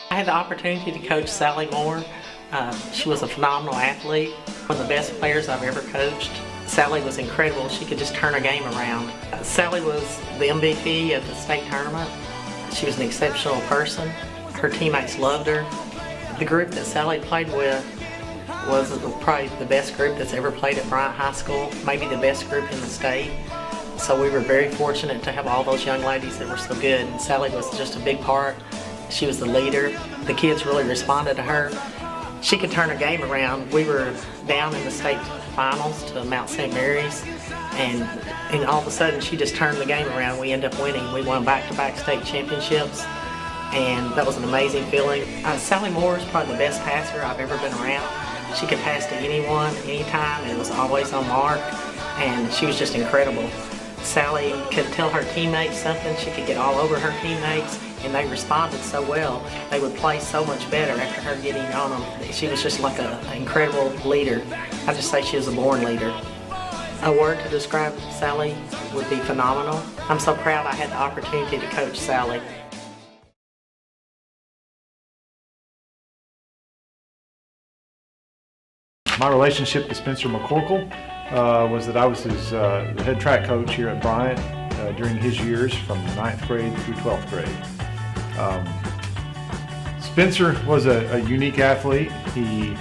I had the opportunity to coach Sally Moore. She was a phenomenal athlete, one of the best players I've ever coached. Sally was incredible. She could just turn a game around. Sally was the MVP of the state tournament. She was an exceptional person. Her teammates loved her. The group that Sally played with was probably the best group that's ever played at Bryant High School, maybe the best group in the state. So we were very fortunate to have all those young ladies that were so good. And Sally was just a big part. She was the leader. The kids really responded to her. She could turn a game around. We were down in the state finals to Mount St. Mary's, and all of a sudden she just turned the game around. We ended up winning. We won back-to-back state championships, and that was an amazing feeling. Sally Moore is probably the best passer I've ever been around. She could pass to anyone, anytime. It was always on mark, and she was just incredible. Sally could tell her teammates something. She could get all over her teammates, and they responded so well. They would play so much better after her getting on them. She was just like an incredible leader. I just say she was a born leader. A word to describe Sally would be phenomenal. I'm so proud I had the opportunity to coach Sally. My relationship to Spencer McCorkle was that I was his the head track coach here at Bryant during his years from 9th grade through 12th grade. Spencer was a unique athlete. He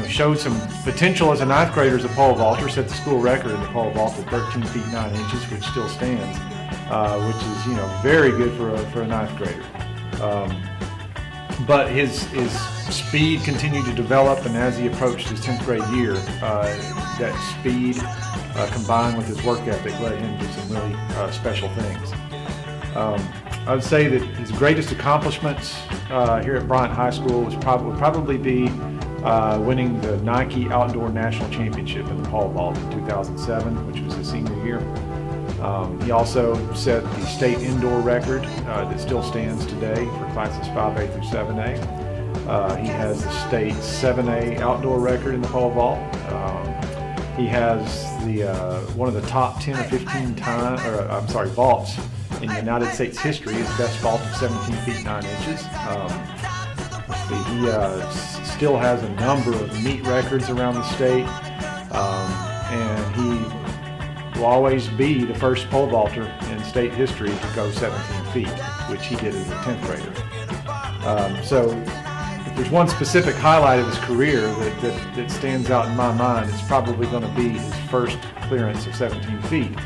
showed some potential as a 9th grader as a pole vaulter, set the school record in the pole vault at 13 feet 9 inches, which still stands, which is very good for a 9th grader. But his speed continued to develop, and as he approached his 10th grade year, that speed combined with his work ethic led him to some really special things. I would say that his greatest accomplishments here at Bryant High School would probably be winning the Nike Outdoor National Championship in the pole vault in 2007, which was his senior year. He also set the state indoor record that still stands today for classes 5A through 7A. He has the state 7A outdoor record in the pole vault. He has one of the top 10 or 15 vaults in United States history. His best vault of 17 feet 9 inches. He still has a number of meet records around the state, and he will always be the first pole vaulter in state history to go 17 feet, which he did as a 10th grader. So if there's one specific highlight of his career that stands out in my mind, it's probably going to be his first clearance of 17 feet.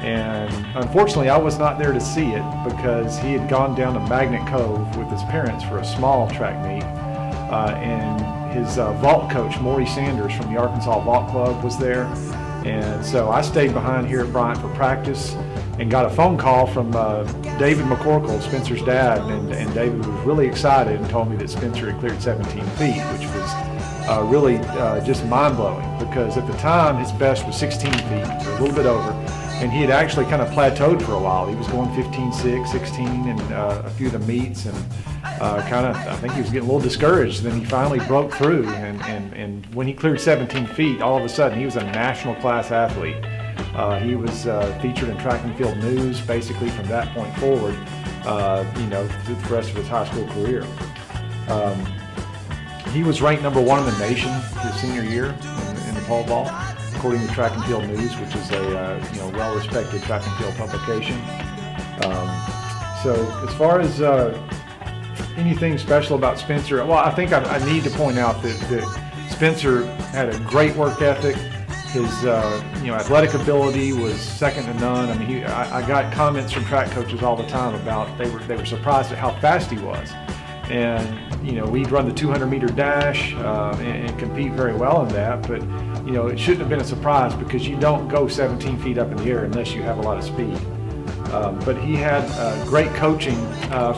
And unfortunately, I was not there to see it because he had gone down to Magnet Cove with his parents for a small track meet, and his vault coach, Maury Sanders from the Arkansas Vault Club, was there. And so I stayed behind here at Bryant for practice and got a phone call from David McCorkle, Spencer's dad, and David was really excited and told me that Spencer had cleared 17 feet, which was really just mind-blowing, because at the time his best was 16 feet, a little bit over, and he had actually kind of plateaued for a while. He was going 15.6, 16 in a few of the meets, and I think he was getting a little discouraged. Then he finally broke through, and when he cleared 17 feet, all of a sudden he was a national class athlete. He was featured in Track and Field News basically from that point forward, through the rest of his high school career. He was ranked number 1 in the nation his senior year in the pole vault, according to Track and Field News, which is a well-respected track and field publication. So as far as anything special about Spencer, well, I think I need to point out that Spencer had a great work ethic. His athletic ability was second to none. I mean, I got comments from track coaches all the time about they were surprised at how fast he was. And we'd run the 200-meter dash and compete very well in that, but it shouldn't have been a surprise because you don't go 17 feet up in the air unless you have a lot of speed. But he had great coaching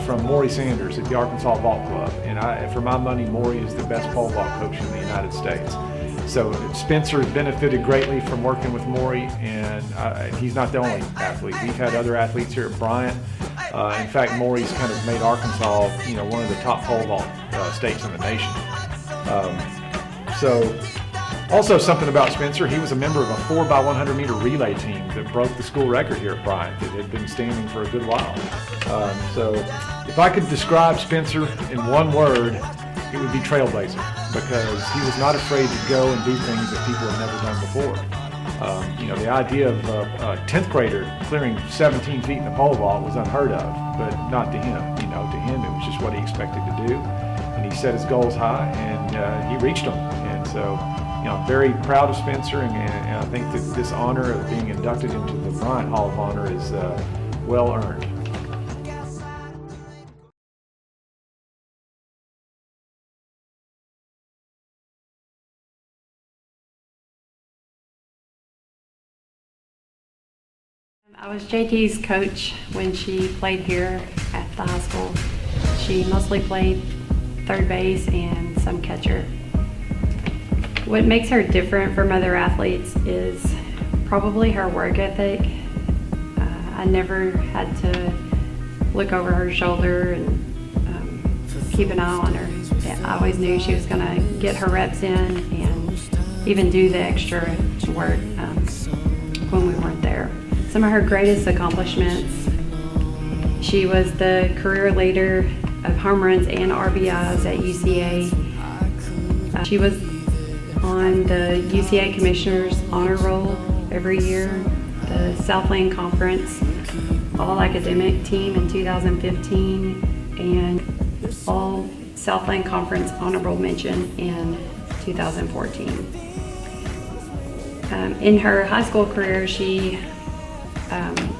from Maury Sanders at the Arkansas Vault Club, and for my money, Maury is the best pole vault coach in the United States. So Spencer benefited greatly from working with Maury, and he's not the only athlete. We've had other athletes here at Bryant. In fact, Maury's kind of made Arkansas, one of the top pole vault states in the nation. So Also, something about Spencer, he was a member of a 4x100 meter relay team that broke the school record here at Bryant that had been standing for a good while. So if I could describe Spencer in one word, it would be trailblazer, because he was not afraid to go and do things that people had never done before. You know, the idea of a 10th grader clearing 17 feet in the pole vault was unheard of, but not to him. You know, to him it was just what he expected to do, and he set his goals high, and he reached them. And so, you know, I'm very proud of Spencer, and I think that this honor of being inducted into the Bryant Hall of Honor is well earned. I was JT's coach when she played here at the high school. She mostly played third base and some catcher. What makes her different from other athletes is probably her work ethic. I never had to look over her shoulder and keep an eye on her. I always knew she was going to get her reps in and even do the extra work when we weren't there. Some of her greatest accomplishments: she was the career leader of home runs and RBIs at UCA. She was on the UCA Commissioner's Honor Roll every year, the Southland Conference All-Academic Team in 2015, and All Southland Conference Honorable Mention in 2014. In her high school career, she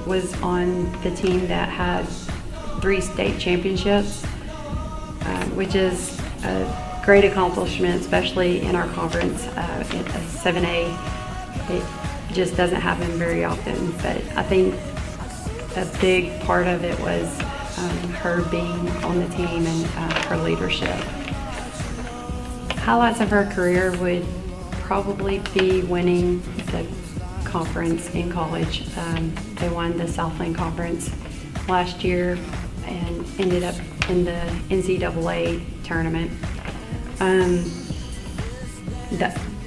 was on the team that had 3 state championships, which is a great accomplishment, especially in our conference. At 7A, it just doesn't happen very often, but I think a big part of it was her being on the team and her leadership. Highlights of her career would probably be winning the conference in college. They won the Southland Conference last year and ended up in the NCAA tournament.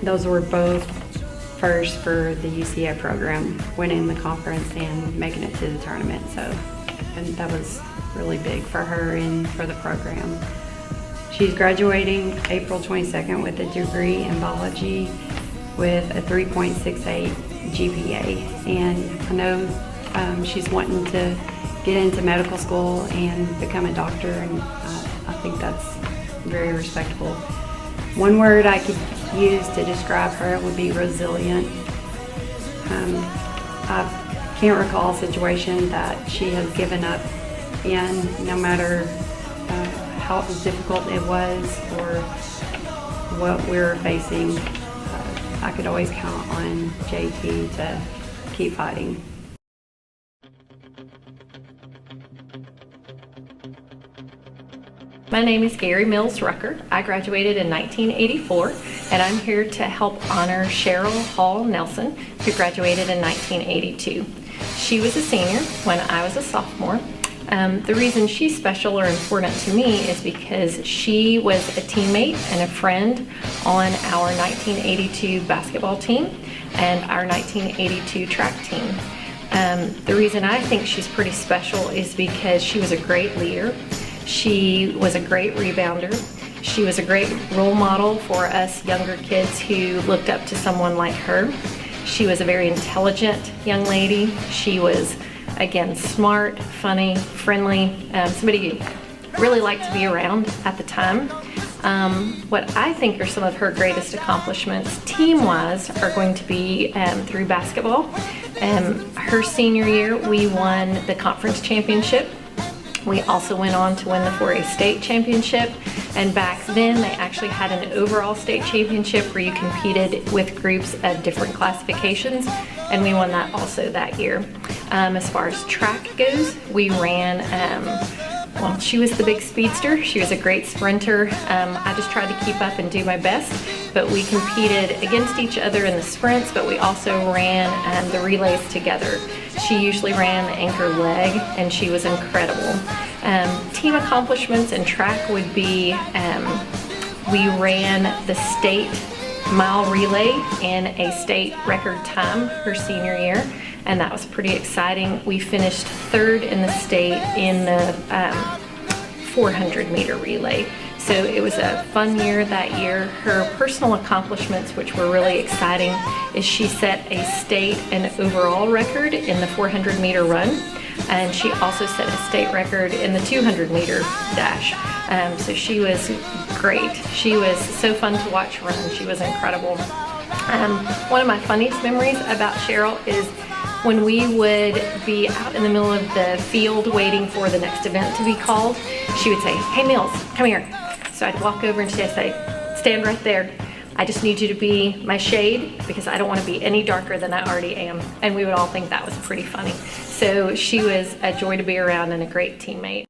Those were both first for the UCA program, winning the conference and making it to the tournament. And that was really big for her and for the program. She's graduating April 22nd with a degree in biology with a 3.68 GPA, and I know she's wanting to get into medical school and become a doctor, and I think that's very respectable. One word I could use to describe her would be resilient. I can't recall a situation that she has given up in, no matter how difficult it was or what we were facing. I could always count on JT to keep fighting. My name is Gary Mills Rucker. I graduated in 1984, and I'm here to help honor Cheryl Hall Nelson, who graduated in 1982. She was a senior when I was a sophomore. The reason she's special or important to me is because she was a teammate and a friend on our 1982 basketball team and our 1982 track team. The reason I think she's pretty special is because she was a great leader. She was a great rebounder. She was a great role model for us younger kids who looked up to someone like her. She was a very intelligent young lady. She was, again, smart, funny, friendly, somebody you really liked to be around at the time. What I think are some of her greatest accomplishments team-wise are going to be through basketball. Her senior year, we won the conference championship. We also went on to win the 4A state championship, and back then they actually had an overall state championship where you competed with groups of different classifications, and we won that also that year. As far as track goes, we ran, well, she was the big speedster. She was a great sprinter. I just tried to keep up and do my best, but we competed against each other in the sprints, but we also ran the relays together. She usually ran the anchor leg, and she was incredible. Team accomplishments in track would be, we ran the state mile relay in a state record time her senior year, and that was pretty exciting. We finished third in the state in the 400 meter relay. So it was a fun year that year. Her personal accomplishments, which were really exciting, is she set a state and overall record in the 400 meter run, and she also set a state record in the 200 meter dash. So she was great. She was so fun to watch run. She was incredible. One of my funniest memories about Cheryl is when we would be out in the middle of the field waiting for the next event to be called, she would say, "Hey Mills, come here." So I'd walk over and she'd say, "Stand right there. I just need you to be my shade because I don't want to be any darker than I already am." And we would all think that was pretty funny. So she was a joy to be around and a great teammate.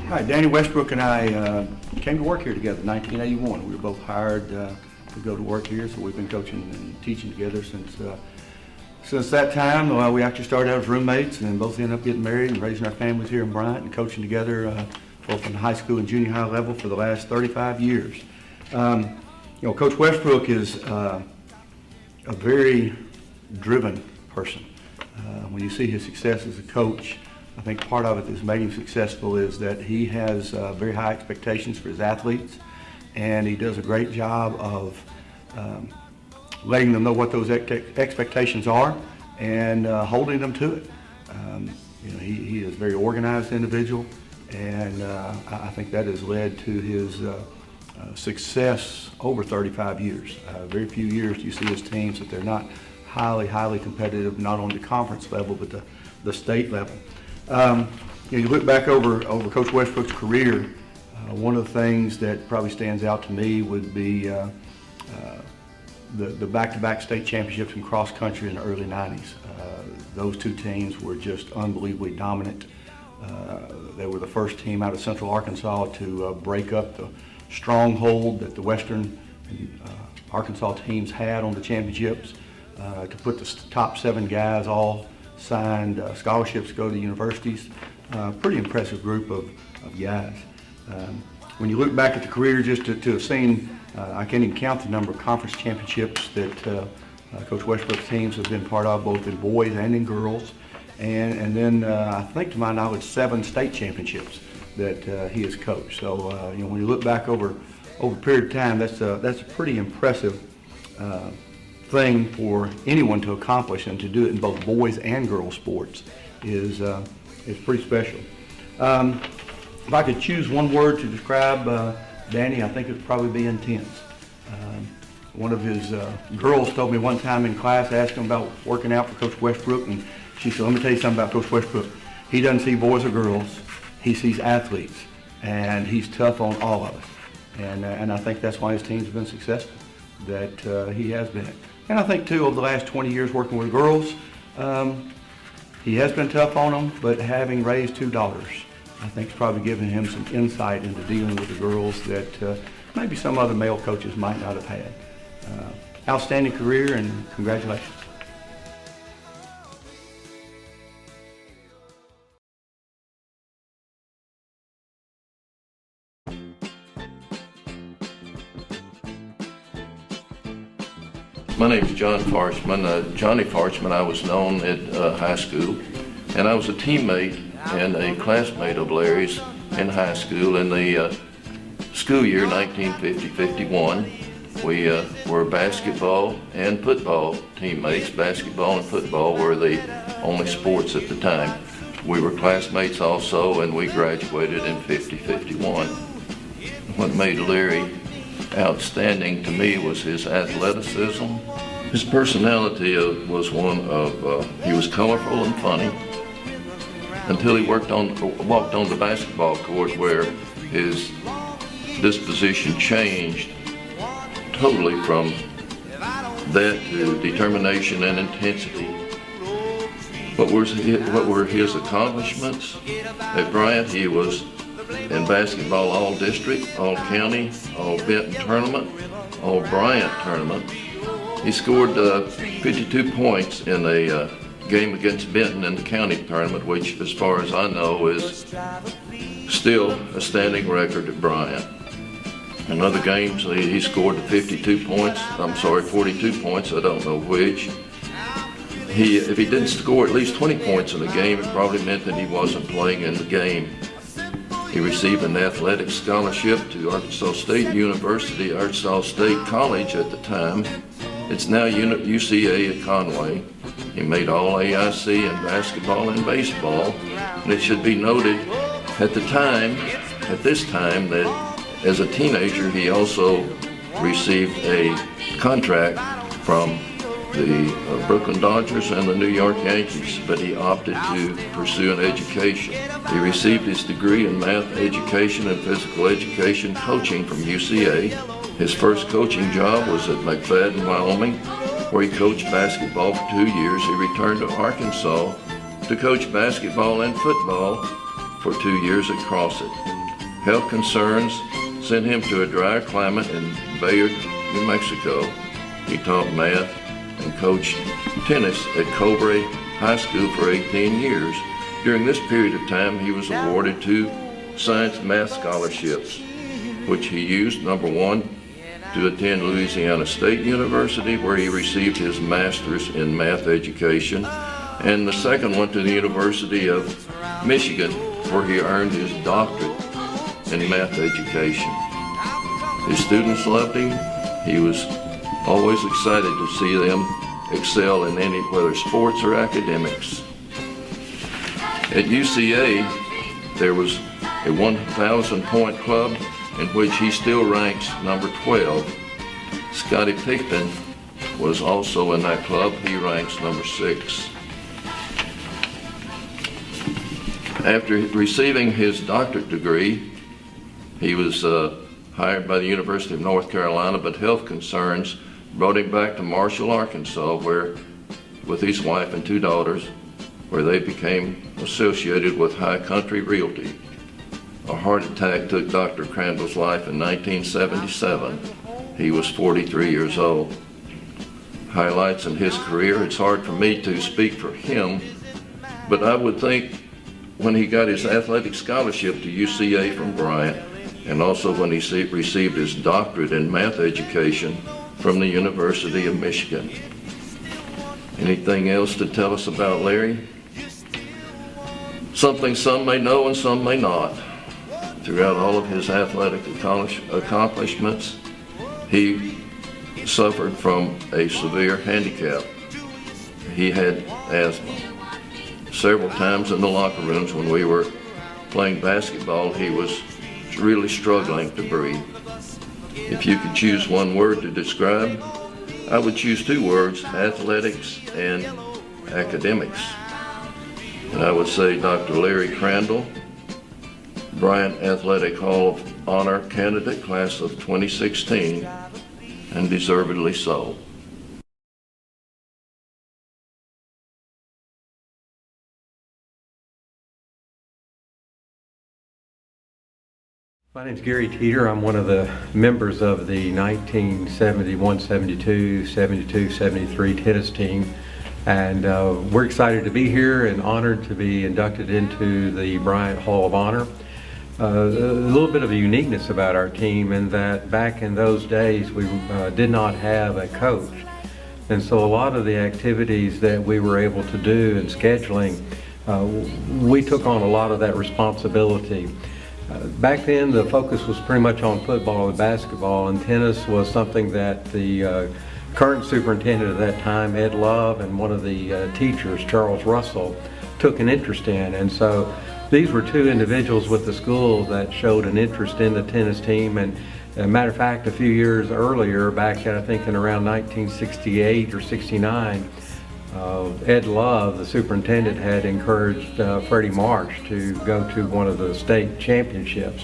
Hi, Danny Westbrook and I came to work here together in 1981. We were both hired to go to work here, so we've been coaching and teaching together since that time. We actually started out as roommates and both ended up getting married and raising our families here in Bryant and coaching together both on the high school and junior high level for the last 35 years. Coach Westbrook is a very driven person. When you see his success as a coach, I think part of it that's made him successful is that he has very high expectations for his athletes, and he does a great job of letting them know what those expectations are and holding them to it. He is a very organized individual, and I think that has led to his success over 35 years. Very few years do you see his teams that they're not highly competitive, not on the conference level, but the state level. You look back over Coach Westbrook's career, one of the things that probably stands out to me would be the back-to-back state championships in cross country in the early 90s. Those two teams were just unbelievably dominant. They were the first team out of Central Arkansas to break up the stronghold that the Western Arkansas teams had on the championships, to put the top 7 guys all signed scholarships to go to universities. Pretty impressive group of guys. When you look back at the career, just to have seen, I can't even count the number of conference championships that Coach Westbrook's teams have been part of, both in boys and in girls. And then I think, to my knowledge, 7 state championships that he has coached. So when you look back over a period of time, that's a pretty impressive thing for anyone to accomplish, and to do it in both boys and girls sports is pretty special. If I could choose one word to describe Danny, I think it would probably be intense. One of his girls told me one time in class, I asked him about working out for Coach Westbrook, and she said, "Let me tell you something about Coach Westbrook. He doesn't see boys or girls, he sees athletes, and he's tough on all of us." And I think that's why his teams have been successful, that he has been. And I think, too, over the last 20 years working with girls, he has been tough on them, but having raised 2 daughters, I think it's probably given him some insight into dealing with the girls that maybe some other male coaches might not have had. Outstanding career, and congratulations. My name is John Farshman. Johnny Farshman, I was known at high school, and I was a teammate and a classmate of Larry's in high school in the school year 1950-51. We were basketball and football teammates. Basketball and football were the only sports at the time. We were classmates also, and we graduated in 50-51. What made Larry outstanding to me was his athleticism. His personality was one of, he was colorful and funny, until he walked on the basketball court, where his disposition changed totally from that to determination and intensity. What were his accomplishments? At Bryant, he was in basketball all district, all county, all Benton tournament, all Bryant tournament. He scored 52 points in a game against Benton in the county tournament, which, as far as I know, is still a standing record at Bryant. In other games, he scored 42 points. I'm sorry, 42 points. I don't know which. If he didn't score at least 20 points in the game, it probably meant that he wasn't playing in the game. He received an athletic scholarship to Arkansas State University, Arkansas State College at the time. It's now UCA at Conway. He made all AIC in basketball and baseball. And it should be noted at this time, that as a teenager, he also received a contract from the Brooklyn Dodgers and the New York Yankees, but he opted to pursue an education. He received his degree in math education and physical education coaching from UCA. His first coaching job was at McFadden, Wyoming, where he coached basketball for 2 years. He returned to Arkansas to coach basketball and football for 2 years at Crossett. Health concerns sent him to a drier climate in Bayard, New Mexico. He taught math and coached tennis at Cobre High School for 18 years. During this period of time, he was awarded 2 science math scholarships, which he used, number 1, to attend Louisiana State University, where he received his master's in math education, and the second one to the University of Michigan, where he earned his doctorate in math education. His students loved him. He was always excited to see them excel in whether sports or academics. At UCA, there was a 1,000-point club in which he still ranks number 12. Scottie Pippen was also in that club. He ranks number 6. After receiving his doctorate degree, he was hired by the University of North Carolina, but health concerns brought him back to Marshall, Arkansas, where, with his wife and 2 daughters, where they became associated with High Country Realty. A heart attack took Dr. Crandall's life in 1977. He was 43 years old. Highlights in his career, it's hard for me to speak for him, but I would think when he got his athletic scholarship to UCA from Bryant, and also when he received his doctorate in math education from the University of Michigan. Anything else to tell us about Larry? Something some may know and some may not. Throughout all of his athletic accomplishments, he suffered from a severe handicap. He had asthma. Several times in the locker rooms when we were playing basketball, he was really struggling to breathe. If you could choose one word to describe, I would choose 2 words, athletics and academics. And I would say Dr. Larry Crandall, Bryant Athletic Hall of Honor candidate, class of 2016, and deservedly so. My name's Gary Teeter. I'm one of the members of the 1971, 72, 72, 73 tennis team. And we're excited to be here and honored to be inducted into the Bryant Hall of Honor. A little bit of a uniqueness about our team in that back in those days we did not have a coach. And so a lot of the activities that we were able to do in scheduling, we took on a lot of that responsibility. Back then the focus was pretty much on football and basketball, and tennis was something that the current superintendent at that time, Ed Love, and one of the teachers, Charles Russell, took an interest in. And so these were 2 individuals with the school that showed an interest in the tennis team. And as a matter of fact, a few years earlier, back I think in around 1968 or 69, Ed Love, the superintendent, had encouraged Freddie Marsh to go to one of the state championships.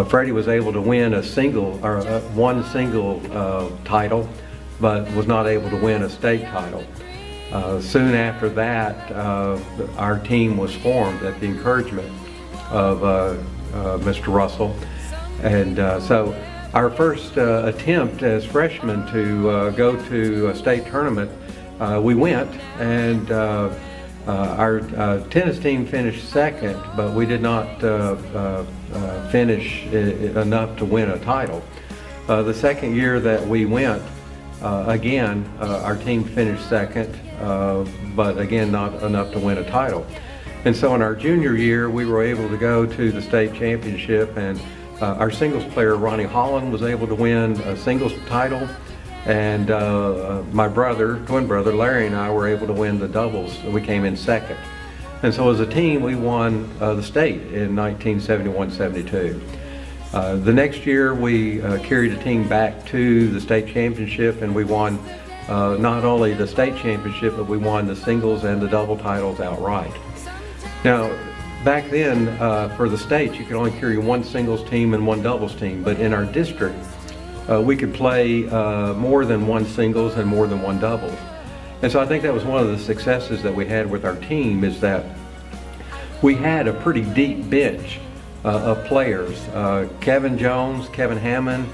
Freddie was able to win one single title, but was not able to win a state title. Soon after that, our team was formed at the encouragement of Mr. Russell. And so our first attempt as freshmen to go to a state tournament we went, and our tennis team finished second, but we did not finish enough to win a title. The second year that we went, again, our team finished second, but again, not enough to win a title. And so in our junior year, we were able to go to the state championship, and our singles player, Ronnie Holland, was able to win a singles title. And my brother, twin brother, Larry, and I were able to win the doubles. We came in second. And so as a team, we won the state in 1971-72. The next year, we carried a team back to the state championship, and we won not only the state championship, but we won the singles and the double titles outright. Now, back then, for the state, you could only carry one singles team and one doubles team, but in our district, we could play more than one singles and more than one doubles. And so I think that was one of the successes that we had with our team, is that we had a pretty deep bench of players. Kevin Jones, Kevin Hammond,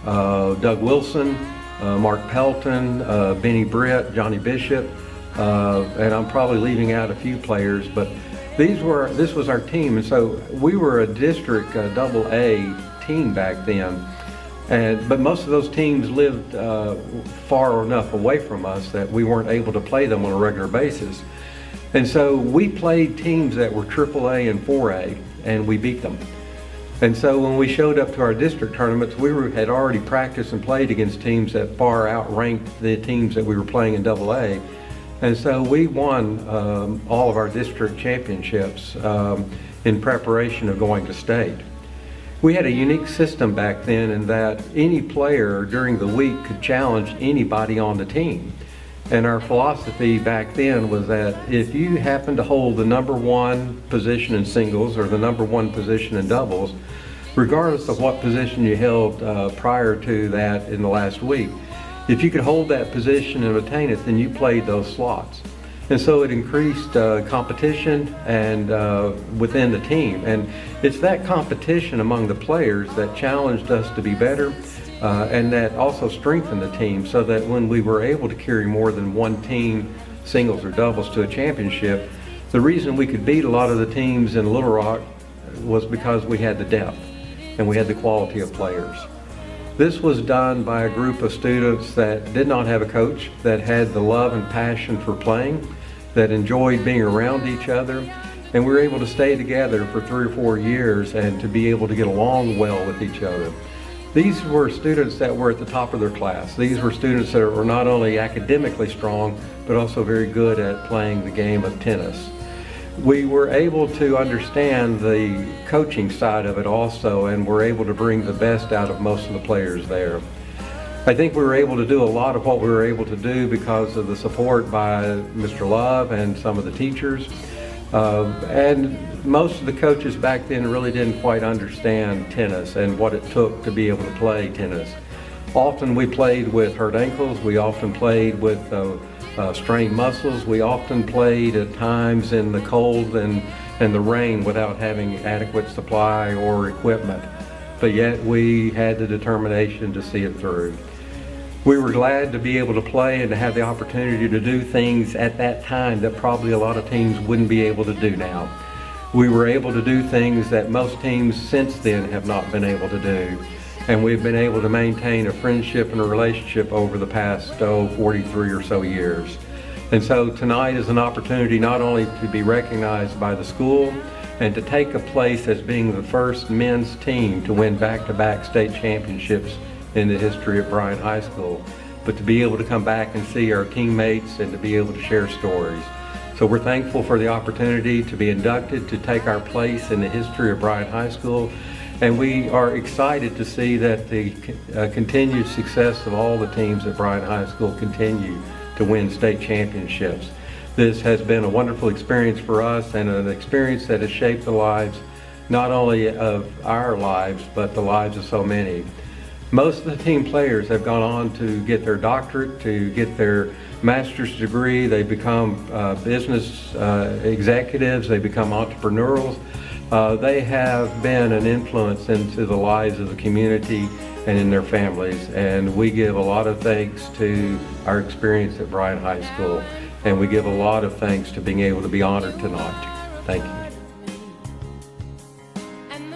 Doug Wilson, Mark Pelton, Benny Britt, Johnny Bishop, and I'm probably leaving out a few players, but this was our team. And so we were a district AA team back then. But most of those teams lived far enough away from us that we weren't able to play them on a regular basis. And so we played teams that were AAA and 4A, and we beat them. And so when we showed up to our district tournaments, had already practiced and played against teams that far outranked the teams that we were playing in AA. And so we won all of our district championships in preparation of going to state. We had a unique system back then in that any player during the week could challenge anybody on the team. And our philosophy back then was that if you happened to hold the #1 position in singles or the #1 position in doubles, regardless of what position you held prior to that in the last week, if you could hold that position and retain it, then you played those slots. And so it increased competition and within the team. And it's that competition among the players that challenged us to be better and that also strengthened the team, so that when we were able to carry more than one team, singles or doubles, to a championship, the reason we could beat a lot of the teams in Little Rock was because we had the depth and we had the quality of players. This was done by a group of students that did not have a coach, that had the love and passion for playing, that enjoyed being around each other, and we were able to stay together for 3 or 4 years and to be able to get along well with each other. These were students that were at the top of their class. These were students that were not only academically strong, but also very good at playing the game of tennis. We were able to understand the coaching side of it also, and were able to bring the best out of most of the players there. I think we were able to do a lot of what we were able to do because of the support by Mr. Love and some of the teachers. And most of the coaches back then really didn't quite understand tennis and what it took to be able to play tennis. Often we played with hurt ankles, we often played with strained muscles, we often played at times in the cold and the rain without having adequate supply or equipment. But yet we had the determination to see it through. We were glad to be able to play and to have the opportunity to do things at that time that probably a lot of teams wouldn't be able to do now. We were able to do things that most teams since then have not been able to do. And we've been able to maintain a friendship and a relationship over the past 43 or so years. And so tonight is an opportunity not only to be recognized by the school and to take a place as being the first men's team to win back-to-back state championships in the history of Bryant High School, but to be able to come back and see our teammates and to be able to share stories. So we're thankful for the opportunity to be inducted, to take our place in the history of Bryant High School, and we are excited to see that the continued success of all the teams at Bryant High School continue to win state championships. This has been a wonderful experience for us, and an experience that has shaped the lives not only of our lives, but the lives of so many. Most of the team players have gone on to get their doctorate, to get their master's degree. They become business executives, they become entrepreneurs, They have been an influence into the lives of the community and in their families, and we give a lot of thanks to our experience at Bryant High School, and we give a lot of thanks to being able to be honored tonight. Thank you.